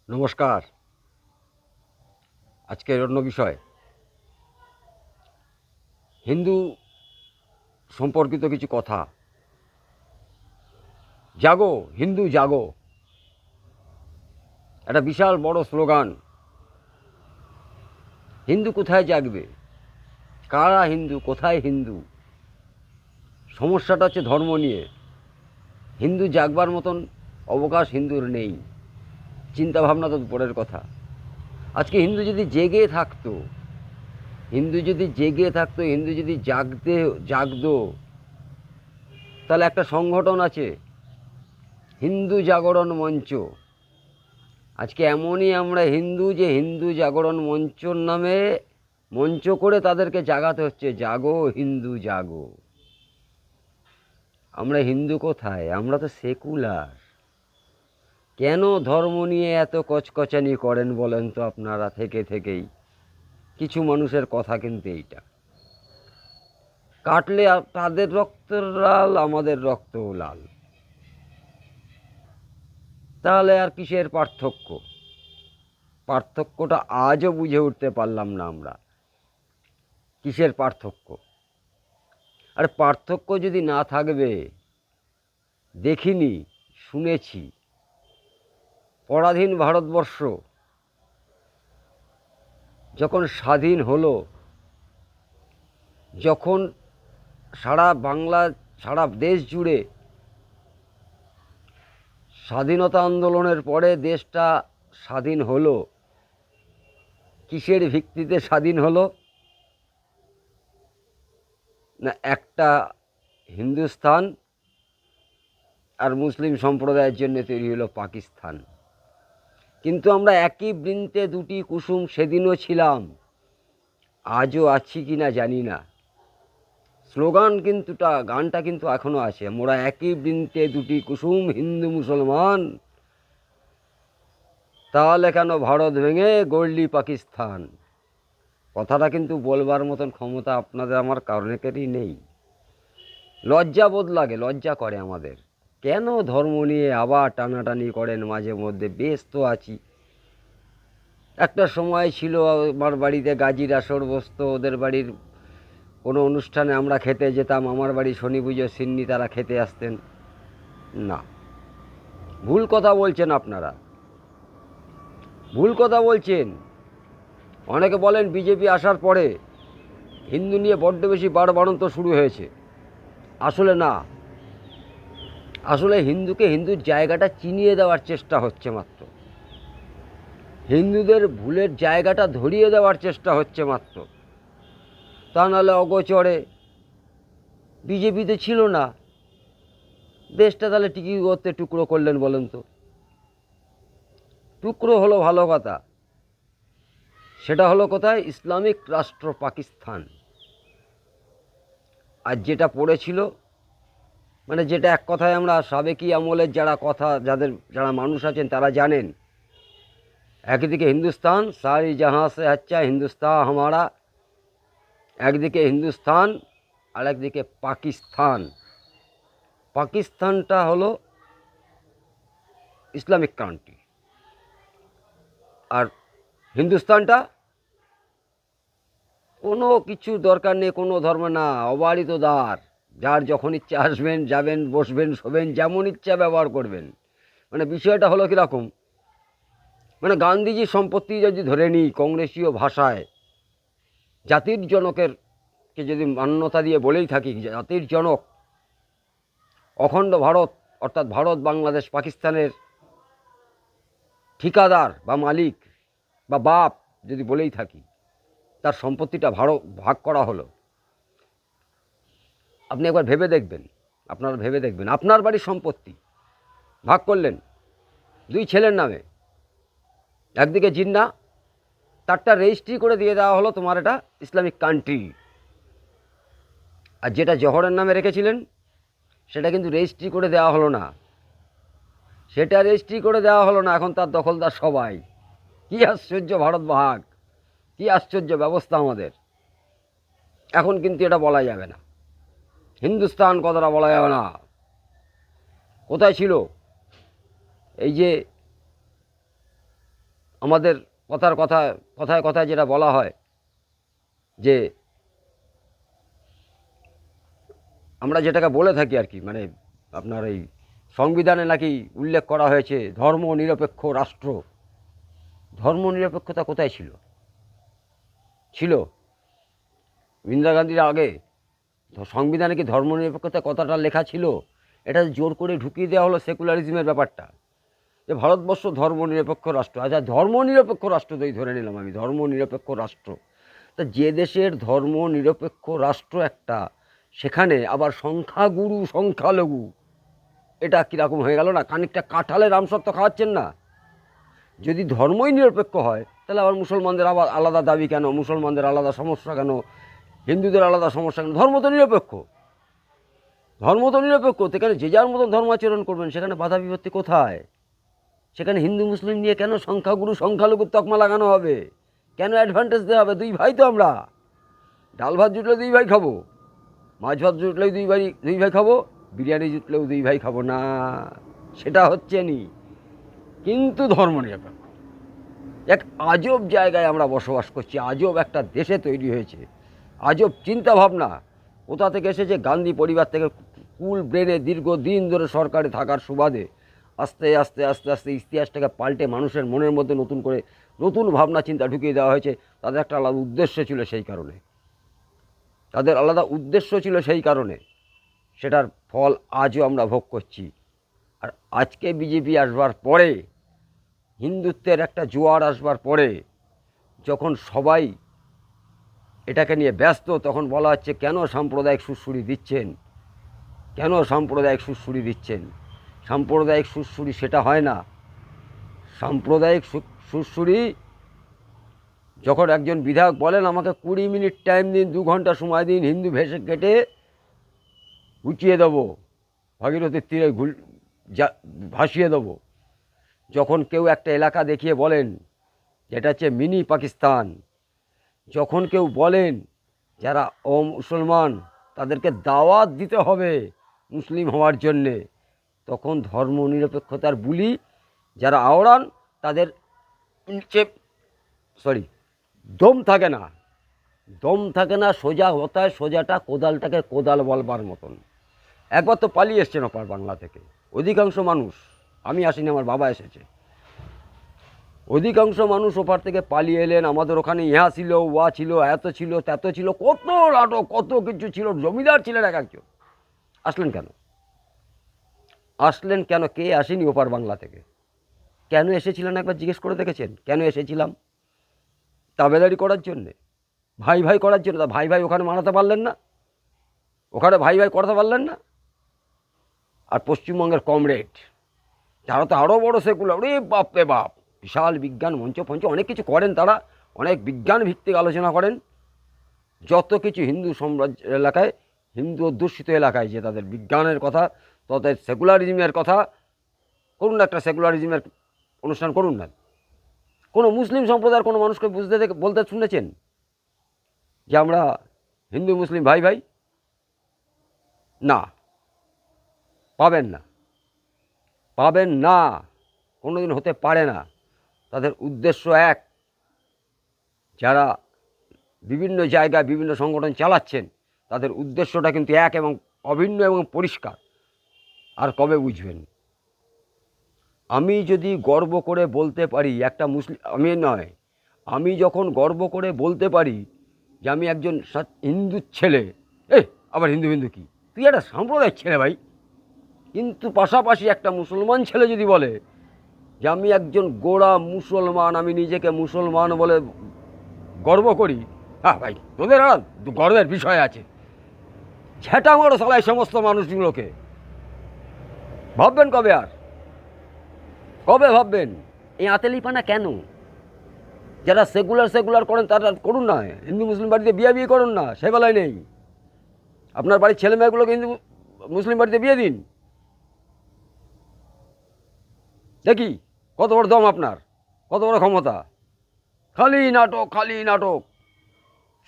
নমস্কার। আজকের অন্য বিষয় হিন্দু সম্পর্কিত কিছু কথা। জাগো হিন্দু জাগো, একটা বিশাল বড় স্লোগান। হিন্দু কোথায় জাগবে? কারা হিন্দু? কোথায় হিন্দু? সমস্যাটা হচ্ছে ধর্ম নিয়ে। হিন্দু জাগবার মতন অবকাশ হিন্দুর নেই। চিন্তা ভাবনা তো পরের কথা। আজকে হিন্দু যদি জেগে থাকতো, হিন্দু যদি জাগতো, তাহলে একটা সংগঠন আছে, হিন্দু জাগরণ মঞ্চ। আজকে এমনই আমরা হিন্দু যে হিন্দু জাগরণ মঞ্চর নামে মঞ্চ করে তাদেরকে জাগাতে হচ্ছে, জাগো হিন্দু জাগো। আমরা হিন্দু কোথায়? আমরা তো সেকুলার। কেন ধর্ম নিয়ে এত কচকচানি করেন বলেন তো আপনারা? থেকেই কিছু মানুষের কথা কিন্তু এইটা। কাটলে তাদের রক্ত লাল, আমাদের রক্তও লাল। তাহলে আর কিসের পার্থক্য? পার্থক্যটা আজও বুঝে উঠতে পারলাম না আমরা। কিসের পার্থক্য? আর পার্থক্য যদি না থাকবে, দেখিনি, শুনেছি, পরাধীন ভারতবর্ষ যখন স্বাধীন হলো, যখন সারা বাংলা, সারা দেশ জুড়ে স্বাধীনতা আন্দোলনের পরে দেশটা স্বাধীন হলো, কিসের ভিত্তিতে স্বাধীন হলো? না, একটা হিন্দুস্তান আর মুসলিম সম্প্রদায়ের জন্য তৈরি হলো পাকিস্তান। কিন্তু আমরা একই বৃন্তে দুটি কুসুম সেদিনও ছিলাম, আজও আছি কি না জানি না। স্লোগান কিন্তু গানটা কিন্তু এখনো আছে, মোরা একই বৃন্তে দুটি কুসুম হিন্দু মুসলমান, তাহলে কেন ভারত ভেঙে গড়লি পাকিস্তান। কথাটা কিন্তু বলবার মতন ক্ষমতা আপনাদের আমার কারণেরই নেই। লজ্জা বোধ লাগে, লজ্জা করে আমাদের। কেন ধর্ম নিয়ে আবার টানাটানি করেন মাঝে মধ্যে? বেশ তো আছি। একটা সময় ছিল আমার বাড়িতে গাজীর আসর বসতো, ওদের বাড়ির কোনো অনুষ্ঠানে আমরা খেতে যেতাম, আমার বাড়ি শনি পুজো সিন্নি তারা খেতে আসতেন। না, ভুল কথা বলছেন আপনারা, ভুল কথা বলছেন। অনেকে বলেন বিজেপি আসার পরে হিন্দু নিয়ে বড্ড বেশি বাড়বাড়ন্ত শুরু হয়েছে। আসলে না, আসলে হিন্দুকে হিন্দুর জায়গাটা চিনিয়ে দেওয়ার চেষ্টা হচ্ছে মাত্র। হিন্দুদের ভুলের জায়গাটা ধরিয়ে দেওয়ার চেষ্টা হচ্ছে মাত্র। তা নাহলে অগোচরে বিজেপিতে ছিল না, দেশটা তাহলে টিকি করতে টুকরো করলেন বলেন তো? টুকরো হলো ভালো কথা, সেটা হলো কোথায়? ইসলামিক রাষ্ট্র পাকিস্তান। আর যেটা পড়েছিল, মানে যেটা এক কথায় আমরা সাবেকি আমলের যারা মানুষ আছেন তারা জানেন, একদিকে হিন্দুস্তান, সারি জাহাঁ সে আচ্ছা হিন্দুস্তান হামারা, একদিকে হিন্দুস্তান আর একদিকে পাকিস্তান। পাকিস্তানটা হলো ইসলামিক কান্ট্রি, আর হিন্দুস্তানটা কোনো কিছু দরকার নেই, কোনো ধর্ম না, অবারিত দ্বার। যার যখন ইচ্ছা আসবেন, যাবেন, বসবেন, শোবেন, যেমন ইচ্ছা ব্যবহার করবেন। মানে বিষয়টা হলো কীরকম, মানে গান্ধীজির সম্পত্তি যদি ধরে নিই কংগ্রেসীয় ভাষায়, জাতির জনকের কে যদি মান্যতা দিয়ে বলেই থাকি, জাতির জনক অখণ্ড ভারত, অর্থাৎ ভারত বাংলাদেশ পাকিস্তানের ঠিকাদার বা মালিক বা বাপ যদি বলেই থাকি, তার সম্পত্তিটা ভাগ করা হলো। আপনি একবার ভেবে দেখবেন, আপনারা ভেবে দেখবেন, আপনার বাড়ির সম্পত্তি ভাগ করলেন দুই ছেলের নামে। একদিকে জিন্না, তারটা রেজিস্ট্রি করে দিয়ে দেওয়া হলো তোমার এটা ইসলামিক কান্ট্রি। আর যেটা জহরের নামে রেখেছিলেন সেটা কিন্তু রেজিস্ট্রি করে দেওয়া হলো না, সেটা রেজিস্ট্রি করে দেওয়া হলো না, এখন তার দখলদার সবাই। কি আশ্চর্য ভারত ভাগ, কি আশ্চর্য ব্যবস্থা আমাদের। এখন কিন্তু এটা বলা যাবে না, হিন্দুস্তান কথাটা বলা যাবে না। কোথায় ছিল এই যে আমাদের কথায় কথায় যেটা বলা হয় যে আমরা যেটাকে বলে থাকি আর কি, মানে আপনার এই সংবিধানে নাকি উল্লেখ করা হয়েছে ধর্মনিরপেক্ষ রাষ্ট্র। ধর্মনিরপেক্ষতা কোথায় ছিল? ইন্দিরা গান্ধীর আগে সংবিধানে কি ধর্মনিরপেক্ষতা কথাটা লেখা ছিল? এটা জোর করে ঢুকিয়ে দেওয়া হলো সেকুলারিজমের ব্যাপারটা, যে ভারতবর্ষ ধর্মনিরপেক্ষ রাষ্ট্র। আচ্ছা, ধর্মনিরপেক্ষ রাষ্ট্র তো ধরে নিলাম আমি, ধর্মনিরপেক্ষ রাষ্ট্র। তা যে দেশের ধর্মনিরপেক্ষ রাষ্ট্র একটা, সেখানে আবার সংখ্যাগুরু সংখ্যালঘু, এটা কীরকম হয়ে গেল না? খানিকটা কাঁঠালের আমসত্ব খাওয়াচ্ছেন না? যদি ধর্মই নিরপেক্ষ হয়, তাহলে আবার মুসলমানদের আবার আলাদা দাবি কেন? মুসলমানদের আলাদা সমস্যা কেন? হিন্দুদের আলাদা সমস্যা কেন? ধর্ম তো নিরপেক্ষ, সেখানে যে যার মতন ধর্মাচরণ করবেন, সেখানে বাধা বিপত্তি কোথায়? সেখানে হিন্দু মুসলিম নিয়ে কেন সংখ্যাগুরু সংখ্যালঘুর তকমা লাগানো হবে? কেন অ্যাডভান্টেজ দেওয়া হবে? দুই ভাই তো আমরা, ডাল ভাত জুটলে দুই ভাই খাবো, মাছ ভাত জুটলেও দুই ভাই খাবো, বিরিয়ানি জুটলেও দুই ভাই খাবো না, সেটা হচ্ছে নি। কিন্তু ধর্মনিরপেক্ষ এক আজব জায়গায় আমরা বসবাস করছি, আজব একটা দেশে তৈরি হয়েছে, আজব চিন্তাভাবনা। কোথা থেকে এসেছে? গান্ধী পরিবার থেকে কুল ব্রেনে দীর্ঘদিন ধরে সরকারে থাকার সুবাদে আস্তে আস্তে আস্তে আস্তে ইতিহাসটাকে পাল্টে মানুষের মনের মধ্যে নতুন করে নতুন ভাবনা চিন্তা ঢুকিয়ে দেওয়া হয়েছে। তাদের একটা আলাদা উদ্দেশ্য ছিল, সেই কারণে সেটার ফল আজও আমরা ভোগ করছি। আর আজকে বিজেপি আসবার পরে, হিন্দুত্বের একটা জোয়ার আসবার পরে, যখন সবাই এটাকে নিয়ে ব্যস্ত, তখন বলা হচ্ছে কেন সাম্প্রদায়িক সুড়সুড়ি দিচ্ছেন? সাম্প্রদায়িক সুড়সুড়ি সেটা হয় না। সাম্প্রদায়িক সুড়সুড়ি যখন একজন বিধায়ক বলেন আমাকে 20 মিনিট টাইম দিন, 2 ঘন্টা সময় দিন, হিন্দু ভেসে কেটে গুছিয়ে দেবো, ভাগীরথীর তীরে ভাসিয়ে দেবো। যখন কেউ একটা এলাকা দেখিয়ে বলেন যেটা হচ্ছে মিনি পাকিস্তান, যখন কেউ বলেন যারা মুসলমান তাদেরকে দাওয়াত দিতে হবে মুসলিম হওয়ার জন্যে, তখন ধর্মনিরপেক্ষতার বুলি যারা আওড়ান, তাদের দম থাকে না। সোজা হতায় সোজাটা কোদালটাকে কোদাল বলবার মতন। একবার তো পালিয়ে এসছেন ওপার বাংলা থেকে অধিকাংশ মানুষ, আমি আসিনি, আমার বাবা এসেছে। অধিকাংশ মানুষ ওপার থেকে পালিয়ে এলেন। আমাদের ওখানে ইহা ছিল, ওয়া ছিল, এত ছিল, তেত ছিল, কত নাটক, কত কিছু ছিল, জমিদার ছিলেন এক একজন। আসলেন কেন? কে আসেনি ওপার বাংলা থেকে? কেন এসেছিলেন একবার জিজ্ঞেস করে দেখেছেন? কেন এসেছিলাম? তাবেদারি করার জন্যে, ভাই ভাই করার জন্য। তা ভাই ভাই ওখানে মানাতে পারলেন না, ওখানে ভাই ভাই করাতে পারলেন না। আর পশ্চিমবঙ্গের কমরেড যারা তো আরও বড় সেকুলার, ওরে বাপ রে বাপ, বিশাল বিজ্ঞান মঞ্চ অনেক কিছু করেন তারা, অনেক বিজ্ঞান ভিত্তিক আলোচনা করেন। যত কিছু হিন্দু সাম্রাজ্য এলাকায়, হিন্দু অধ্যুষিত এলাকায় যে তাদের বিজ্ঞানের কথা, তাদের সেকুলারিজমের কথা করুন না, একটা সেকুলারিজমের অনুষ্ঠান করুন না। কোনো মুসলিম সম্প্রদায়ের কোনো মানুষকে বলতে শুনেছেন যে আমরা হিন্দু মুসলিম ভাই ভাই? না, পাবেন না, কোনোদিন হতে পারে না। তাদের উদ্দেশ্য এক। যারা বিভিন্ন জায়গায় বিভিন্ন সংগঠন চালাচ্ছেন, তাদের উদ্দেশ্যটা কিন্তু এক এবং অভিন্ন এবং পরিষ্কার। আর কবে বুঝবেন? আমি যদি গর্ব করে বলতে পারি একটা আমি যখন গর্ব করে বলতে পারি যে আমি একজন হিন্দুর ছেলে, আবার হিন্দু কি, তুই একটা সাম্প্রদায়িক ছেলে ভাই। কিন্তু পাশাপাশি একটা মুসলমান ছেলে যদি বলে যে আমি একজন গোড়া মুসলমান, আমি নিজেকে মুসলমান বলে গর্ব করি, হ্যাঁ ভাই, তোদের আর গর্বের বিষয় আছে। ঝেঁটা মারো সালাই সমস্ত মানুষগুলোকে। ভাববেন কবে ভাববেন? এই আতেলিপানা কেন? যারা সেকুলার করেন তারা করুন না, হিন্দু মুসলিম বাড়িতে বিয়ে করুন না, সে বেলায় নেই। আপনার বাড়ির ছেলে মেয়েগুলোকে হিন্দু মুসলিম বাড়িতে বিয়ে দিন, দেখি কত বড় দম আপনার, কত বড় ক্ষমতা। খালি নাটক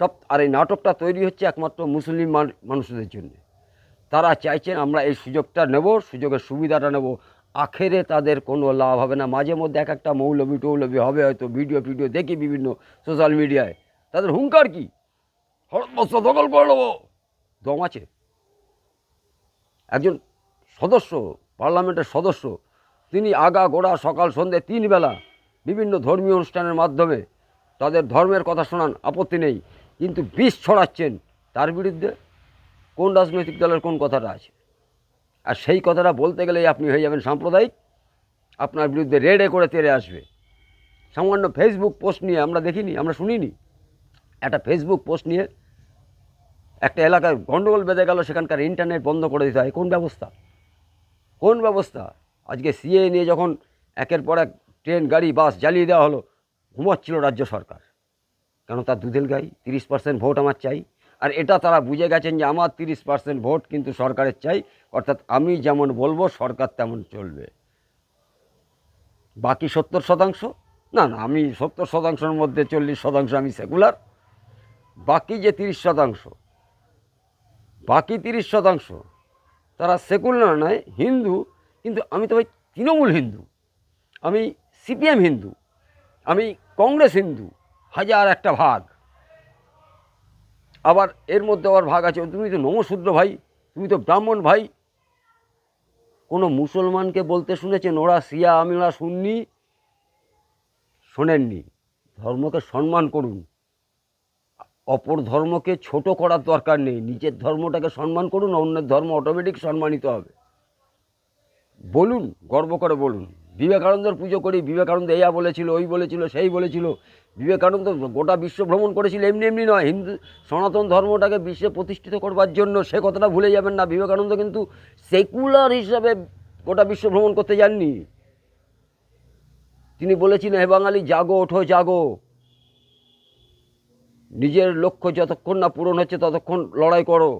সব। আর এই নাটকটা তৈরি হচ্ছে একমাত্র মুসলিম মানুষদের জন্য। তারা চাইছেন আমরা এই সুযোগটা নেব, সুযোগের সুবিধাটা নেব, আখেরে তাদের কোনো লাভ হবে না। মাঝে মধ্যে এক একটা মৌলবি টৌলবি হবে হয়তো, ভিডিও দেখি বিভিন্ন সোশ্যাল মিডিয়ায়, তাদের হুঙ্কার কি, ভারতবর্ষ দখল করে নেবো। দম আছে? একজন সদস্য, পার্লামেন্টের সদস্য, তিনি আগা গোড়া সকাল সন্ধ্যে 3 বেলা বিভিন্ন ধর্মীয় অনুষ্ঠানের মাধ্যমে তাদের ধর্মের কথা শোনান, আপত্তি নেই, কিন্তু বিষ ছড়াচ্ছেন, তার বিরুদ্ধে কোন রাজনৈতিক দলের কোন কথাটা আছে? আর সেই কথাটা বলতে গেলেই আপনি হয়ে যাবেন সাম্প্রদায়িক, আপনার বিরুদ্ধে রেডে করে তেড়ে আসবে। সামান্য ফেসবুক পোস্ট নিয়ে আমরা দেখিনি, আমরা শুনিনি, একটা ফেসবুক পোস্ট নিয়ে একটা এলাকায় গণ্ডগোল বেঁধে গেল, সেখানকার ইন্টারনেট বন্ধ করে দিতে হয়। কোন ব্যবস্থা, কোন ব্যবস্থা? আজকে সিএ নিয়ে যখন একের পর এক ট্রেন গাড়ি বাস জ্বালিয়ে দেওয়া হলো, ঘুমাচ্ছিল রাজ্য সরকার, কেন? তার দুধেল গাই, 30% ভোট আমার চাই। আর এটা তারা বুঝে গেছেন যে আমার 30% ভোট কিন্তু সরকারের চাই, অর্থাৎ আমি যেমন বলবো সরকার তেমন চলবে। বাকি 70%, না না, আমি 70%-এর মধ্যে 40% আমি সেকুলার, বাকি যে 30%, বাকি 30% তারা সেকুলার নয়, হিন্দু, কিন্তু আমি তো ভাই তৃণমূল হিন্দু, আমি সিপিএম হিন্দু, আমি কংগ্রেস হিন্দু, হাজার একটা ভাগ। আবার এর মধ্যে আবার ভাগ আছে, তুমি তো নমশূদ্র ভাই, তুমি তো ব্রাহ্মণ ভাই। কোনো মুসলমানকে বলতে শুনেছেন ওরা শিয়া আমরা সুন্নি? শোনেননি। ধর্মকে সম্মান করুন, অপর ধর্মকে ছোট করার দরকার নেই, নিজের ধর্মটাকে সম্মান করুন, অন্যের ধর্ম অটোমেটিক সম্মানিত হবে। বলুন, গর্ব করে বলুন, বিবেকানন্দের পুজো করি, বিবেকানন্দ এইয়া বলেছিল, ওই বলেছিল, সেই বলেছিল। বিবেকানন্দ গোটা বিশ্ব ভ্রমণ করেছিল, এমনি এমনি নয়, হিন্দু সনাতন ধর্মটাকে বিশ্বে প্রতিষ্ঠিত করবার জন্য। সে কথাটা ভুলে যাবেন না, বিবেকানন্দ কিন্তু সেকুলার হিসাবে গোটা বিশ্ব ভ্রমণ করতে যাননি। তিনি বলেছিলেন, হে বাঙালি জাগো, ওঠো জাগো, নিজের লক্ষ্য যতক্ষণ না পূরণ হচ্ছে ততক্ষণ লড়াই করো।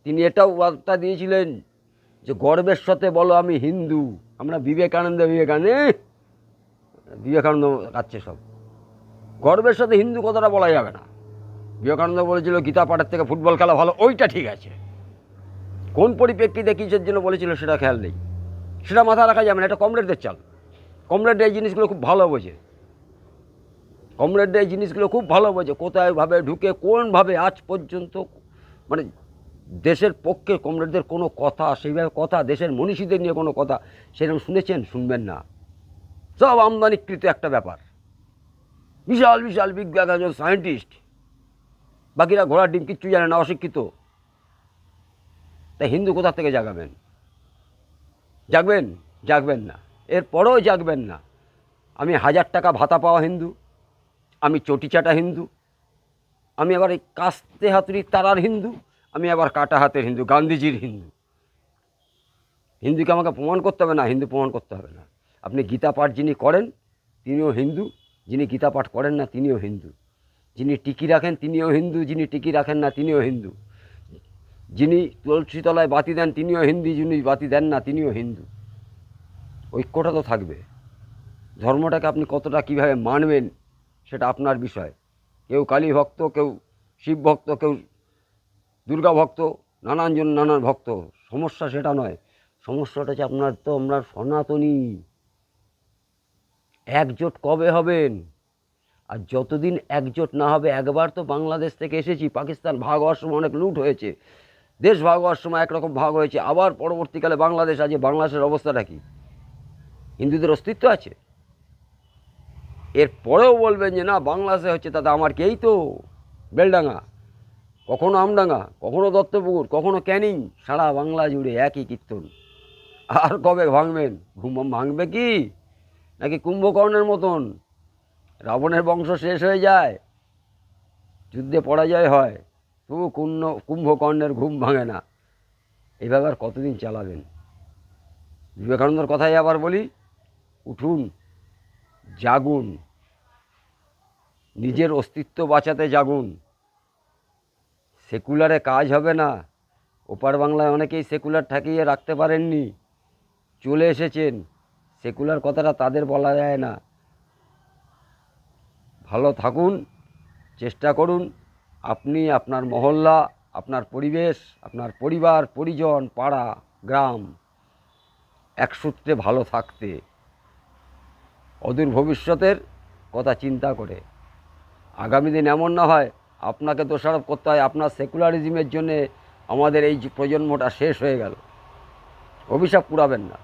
তিনি এটাও বার্তা দিয়েছিলেন যে গর্বের সাথে বলো আমি হিন্দু। আমরা বিবেকানন্দ কাচ্ছে সব, গর্বের সাথে হিন্দু কথাটা বলা যাবে না। বিবেকানন্দ বলেছিল গীতা পাঠের থেকে ফুটবল খেলা ভালো, ওইটা ঠিক আছে। কোন পরিপ্রেক্ষিতে কিসের জন্য বলেছিল সেটা খেয়াল নেই, সেটা মাথা রাখা যাবে না। এটা কমরেডদের চাল, কমরেডরা এই জিনিসগুলো খুব ভালো বোঝে, কমরেডরা এই জিনিসগুলো খুব ভালো বোঝে, কোথায়ভাবে ঢুকে কোনভাবে আজ পর্যন্ত মানে দেশের পক্ষে কমরেডদের কোনো কথা, সেইভাবে কথা, দেশের মনীষীদের নিয়ে কোনো কথা সেরকম শুনেছেন? শুনবেন না, সব আমদানিকৃত একটা ব্যাপার। বিশাল বিশাল বিজ্ঞান, একজন সায়েন্টিস্ট, বাকিরা ঘোড়ার ডিম কিচ্ছু জানে না, অশিক্ষিত। তাই হিন্দু কোথা থেকে জাগাবেন? জাগবেন? জাগবেন না, এরপরেও জাগবেন না। আমি 1000 টাকা ভাতা পাওয়া হিন্দু, আমি চটি চাটা হিন্দু, আমি আবার এই কাস্তে হাতুড়ি তারার হিন্দু, আমি আবার কাটা হাতের হিন্দু, গান্ধীজির হিন্দু। হিন্দুকে আমাকে প্রমাণ করতে হবে না, হিন্দু প্রমাণ করতে হবে না। আপনি গীতা পাঠ যিনি করেন তিনিও হিন্দু, যিনি গীতা পাঠ করেন না তিনিও হিন্দু, যিনি টিকি রাখেন তিনিও হিন্দু, যিনি টিকি রাখেন না তিনিও হিন্দু, যিনি তুলসী তলায় বাতি দেন তিনিও হিন্দু, যিনি বাতি দেন না তিনিও হিন্দু। ঐক্যটা তো থাকবে। ধর্মটাকে আপনি কতটা কীভাবে মানবেন সেটা আপনার বিষয়। কেউ কালী ভক্ত, কেউ শিব ভক্ত, কেউ দুর্গা ভক্ত, নানানজন নানান ভক্ত, সমস্যা সেটা নয়। সমস্যাটা হচ্ছে আমরা সনাতনী। একজোট কবে হবেন? আর যতদিন একজোট না হবে, একবার তো বাংলাদেশ থেকে এসেছি, পাকিস্তান ভাগ হওয়ার সময় অনেক লুট হয়েছে, দেশ ভাগ হওয়ার সময় একরকম ভাগ হয়েছে, আবার পরবর্তীকালে বাংলাদেশ, আজ বাংলাদেশের অবস্থাটা কি? হিন্দুদের অস্তিত্ব আছে? এরপরেও বলবেন যে না বাংলাদেশে হচ্ছে, তাতে আমার কি? এই তো বেলডাঙ্গা, কখনো আমডাঙ্গা, কখনো দত্তপুকুর, কখনো ক্যানিং, সারা বাংলা জুড়ে একই কীর্তন। আর কবে ভাঙবেন? ভাঙবে কি? নাকি কুম্ভকর্ণের মতন রাবণের বংশ শেষ হয়ে যায়, যুদ্ধে পরাজয় হয়, তবু কুম্ভকর্ণের ঘুম ভাঙে না? এইভাবে আর কতদিন চালাবেন? বিবেকানন্দের কথাই আবার বলি, উঠুন, জাগুন, নিজের অস্তিত্ব বাঁচাতে জাগুন। সেকুলারে কাজ হবে না। ওপার বাংলায় অনেকেই সেকুলার ঠাকিয়ে রাখতে পারেননি, চলে এসেছেন, সেকুলার কথাটা তাদের বলা যায় না। ভালো থাকুন, চেষ্টা করুন আপনি, আপনার মহল্লা, আপনার পরিবেশ, আপনার পরিবার পরিজন, পাড়া, গ্রাম এক সূত্রে ভালো থাকতে, অদূর ভবিষ্যতের কথা চিন্তা করে। আগামী দিন এমন না হয় আপনাকে দোষারোপ করতে হয় আপনার সেকুলারিজমের জন্যে আমাদের এই যে প্রজন্মটা শেষ হয়ে গেল। অভিশাপ কুড়াবেন না।